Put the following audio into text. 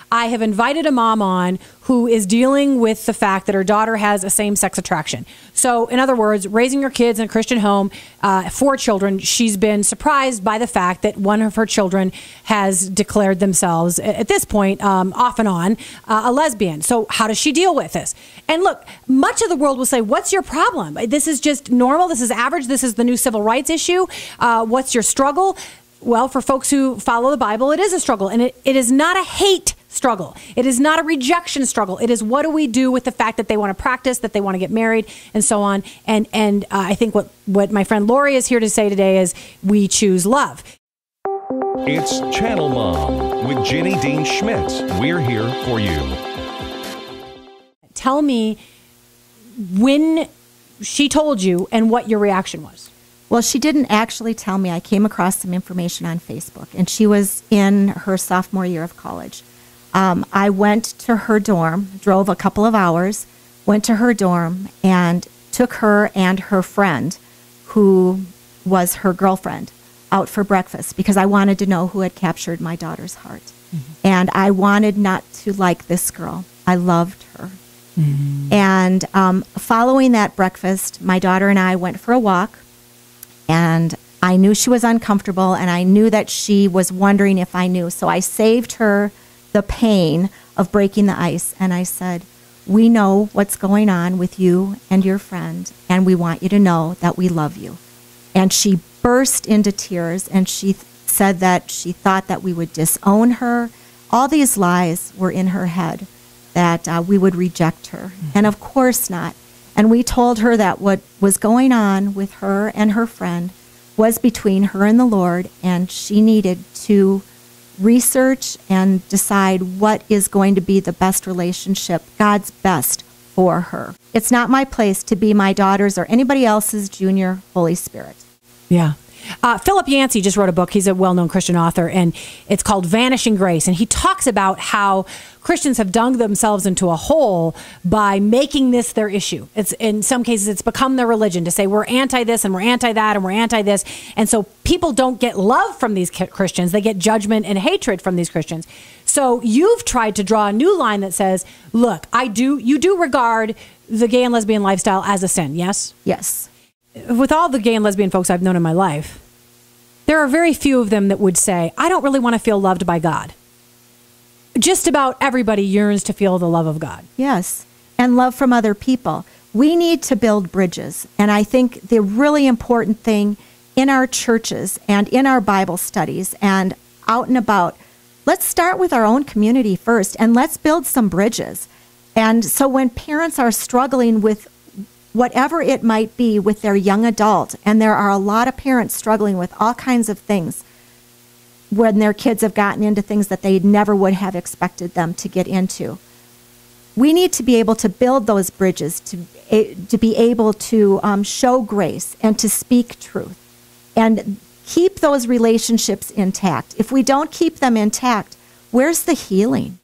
I have invited a mom on who is dealing with the fact that her daughter has a same-sex attraction. So, in other words, raising her kids in a Christian home, 4 children, she's been surprised by the fact that one of her children has declared themselves, at this point, off and on, a lesbian. So how does she deal with this? And look, much of the world will say, what's your problem? This is just normal. This is average. This is the new civil rights issue. What's your struggle? Well, for folks who follow the Bible, it is a struggle. And it is not a hate struggle. It is not a rejection struggle. It is, what do we do with the fact that they want to practice, that they want to get married, and so on. And I think what my friend Lori is here to say today is we choose love. It's Channel Mom with Jenny Dean Schmidt. We're here for you. Tell me when she told you and what your reaction was. Well, she didn't actually tell me. I came across some information on Facebook, and she was in her sophomore year of college. I went to her dorm, drove a couple of hours, went to her dorm, and took her and her friend, who was her girlfriend, out for breakfast because I wanted to know who had captured my daughter's heart. Mm-hmm. And I wanted not to like this girl. I loved her. Mm-hmm. And following that breakfast, my daughter and I went for a walk, and I knew she was uncomfortable, and I knew that she was wondering if I knew. So I saved her the pain of breaking the ice, and I said, we know what's going on with you and your friend, and we want you to know that we love you. And she burst into tears, and she said that she thought that we would disown her. All these lies were in her head, that we would reject her. Mm-hmm. And of course not. And we told her that what was going on with her and her friend was between her and the Lord, and she needed to research and decide what is going to be the best relationship, God's best for her. It's not my place to be my daughter's or anybody else's junior Holy Spirit. Yeah. Philip Yancey just wrote a book. He's a well-known Christian author, and it's called Vanishing Grace. And he talks about how Christians have dug themselves into a hole by making this their issue. It's, in some cases, it's become their religion to say we're anti this and we're anti that and we're anti this. And so people don't get love from these Christians. They get judgment and hatred from these Christians. So you've tried to draw a new line that says, look, you do regard the gay and lesbian lifestyle as a sin, yes? Yes. With all the gay and lesbian folks I've known in my life, there are very few of them that would say, I don't really want to feel loved by God. Just about everybody yearns to feel the love of God. Yes, and love from other people. We need to build bridges. And I think the really important thing in our churches and in our Bible studies and out and about, let's start with our own community first, and let's build some bridges. And so when parents are struggling with whatever it might be with their young adult, and there are a lot of parents struggling with all kinds of things when their kids have gotten into things that they never would have expected them to get into. We need to be able to build those bridges, to be able to show grace and to speak truth and keep those relationships intact. If we don't keep them intact, where's the healing?